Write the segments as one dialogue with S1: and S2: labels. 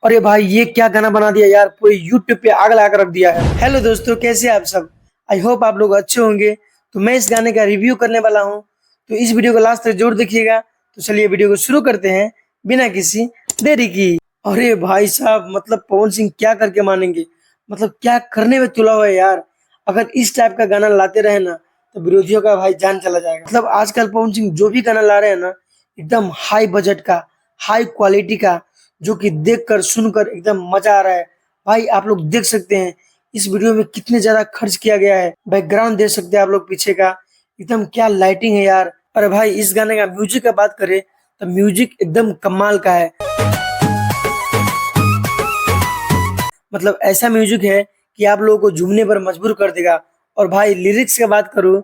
S1: अरे भाई ये क्या गाना बना दिया यार, पूरे यूट्यूब पे आग लगा कर रख दिया है। हेलो दोस्तों, कैसे हैं आप सब। आई होप आप लोग अच्छे होंगे। तो मैं इस गाने का रिव्यू करने वाला हूँ, तो इस वीडियो को लास्ट तक जरूर देखिएगा। तो चलिए वीडियो को शुरू करते हैं बिना किसी देरी की। अरे भाई साहब, मतलब पवन सिंह क्या करके मानेंगे, मतलब क्या करने में तुला हुआ है यार। अगर इस टाइप का गाना लाते रहे ना तो विरोधियों का भाई जान चला जाएगा। मतलब आजकल पवन सिंह जो भी गाना ला रहे हैं ना, एकदम हाई बजट का, हाई क्वालिटी का, जो कि देखकर सुनकर एकदम मजा आ रहा है। भाई आप लोग देख सकते हैं इस वीडियो में कितने ज्यादा खर्च किया गया है। बैकग्राउंड देख सकते हैं आप लोग पीछे का, एकदम क्या लाइटिंग है यार। अरे भाई इस गाने का म्यूजिक का बात करें तो म्यूजिक एकदम कमाल का है। मतलब ऐसा म्यूजिक है कि आप लोगों को झूमने पर मजबूर कर देगा। और भाई लिरिक्स की बात करूँ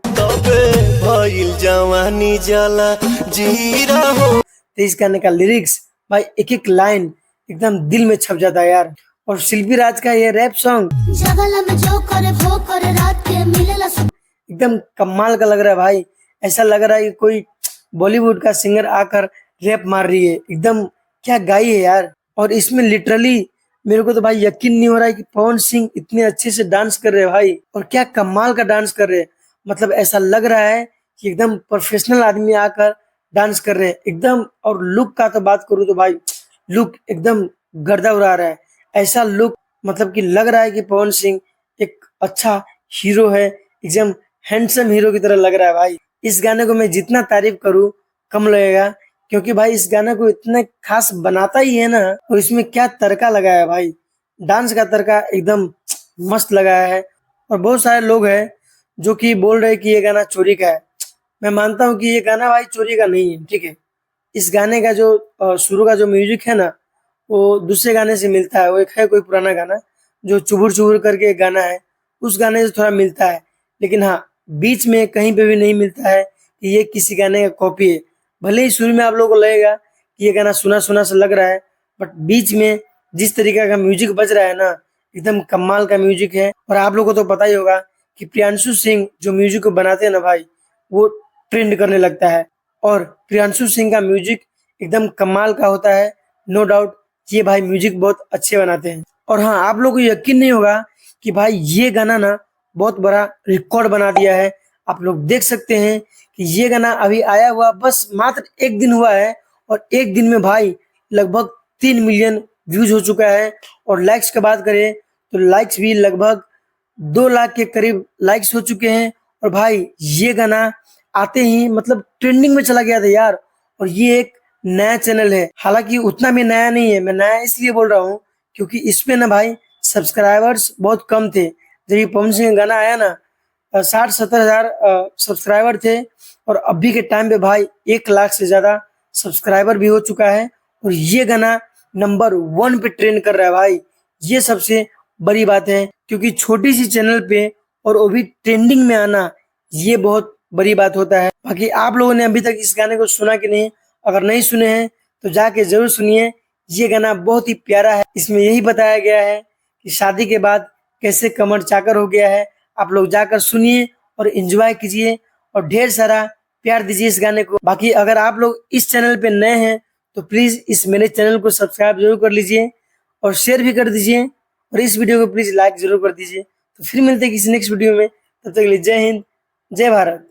S1: तो इस गाने का लिरिक्स, भाई एक एक लाइन एकदम दिल में छप जाता है यार। और शिल्पी राज का ये रैप सॉन्ग एकदम कमाल का लग रहा है भाई। ऐसा लग रहा है कि कोई बॉलीवुड का सिंगर आकर रैप मार रही है, एकदम क्या गाई है यार। और इसमें लिटरली मेरे को तो भाई यकीन नहीं हो रहा है कि पवन सिंह इतने अच्छे से डांस कर रहे हैं भाई, और क्या कमाल का डांस कर रहे हैं। मतलब ऐसा लग रहा है कि एकदम प्रोफेशनल आदमी आकर डांस कर रहे हैं एकदम। और लुक का तो बात करूँ तो भाई लुक एकदम गर्दा उड़ा रहा है। ऐसा लुक मतलब कि लग रहा है कि पवन सिंह एक अच्छा हीरो है, एकदम हैंडसम हीरो की तरह लग रहा है भाई। इस गाने को मैं जितना तारीफ करूँ कम लगेगा, क्योंकि भाई इस गाने को इतना खास बनाता ही है ना। और इसमें क्या तड़का लगाया है भाई, डांस का तड़का एकदम मस्त लगाया है। और बहुत सारे लोग हैं जो कि बोल रहे हैं कि ये गाना चोरी का है। मैं मानता हूँ कि ये गाना भाई चोरी का नहीं है, ठीक है। इस गाने का जो शुरू का जो म्यूजिक है ना, वो दूसरे गाने से मिलता है। वो एक है कोई पुराना गाना जो चुबुर चुबुर करके एक गाना है, उस गाने से थोड़ा मिलता है। लेकिन हाँ, बीच में कहीं पे भी नहीं मिलता है कि ये किसी गाने का कॉपी है। भले ही शुरू में आप लोगों को लगेगा कि ये गाना सुना सुना सा लग रहा है, बट बीच में जिस तरीके का म्यूजिक बज रहा है ना, एकदम कमाल का म्यूजिक है। और आप लोगों को तो पता ही होगा कि प्रियांशु सिंह जो म्यूजिक को बनाते हैं ना भाई, वो ट्रेंड करने लगता है। और प्रियांशु सिंह का म्यूजिक एकदम कमाल का होता है, नो डाउट। ये भाई म्यूजिक बहुत अच्छे बनाते हैं। और हाँ, आप लोगों को यकीन नहीं होगा कि भाई ये गाना ना बहुत बड़ा रिकॉर्ड बना दिया है। आप लोग देख सकते हैं कि ये गाना अभी आया हुआ बस मात्र एक दिन हुआ है, और एक दिन में भाई लगभग 3 मिलियन व्यूज हो चुका है। और लाइक्स की बात करें तो लाइक्स भी लगभग 2 लाख के करीब लाइक्स हो चुके हैं। और भाई ये गाना आते ही मतलब ट्रेंडिंग में चला गया था यार। और ये एक नया चैनल है, हालांकि उतना भी नया नहीं है। मैं नया इसलिए बोल रहा हूँ क्योंकि इसमें ना भाई सब्सक्राइबर्स बहुत कम थे। जब ये पवन सिंह का गाना आया ना, 60-70 हजार सब्सक्राइबर थे। और अभी के टाइम पे भाई 1 लाख से ज्यादा सब्सक्राइबर भी हो चुका है। और ये गाना नंबर 1 पे ट्रेंड कर रहा है भाई। ये सबसे बड़ी बात है, क्योंकि छोटी सी चैनल पे और वो भी ट्रेंडिंग में आना, ये बहुत बड़ी बात होता है। बाकी आप लोगों ने अभी तक इस गाने को सुना कि नहीं? अगर नहीं सुने हैं तो जाके जरूर सुनिए। ये गाना बहुत ही प्यारा है। इसमें यही बताया गया है कि शादी के बाद कैसे कमर चाकर हो गया है। आप लोग जाकर सुनिए और एंजॉय कीजिए, और ढेर सारा प्यार दीजिए इस गाने को। बाकी अगर आप लोग इस चैनल पे नए हैं तो प्लीज इस मेरे चैनल को सब्सक्राइब जरूर कर लीजिए, और शेयर भी कर दीजिए, और इस वीडियो को प्लीज लाइक जरूर कर दीजिए। तो फिर मिलते हैं किसी नेक्स्ट वीडियो में, तब तक के लिए जय हिंद, जय भारत।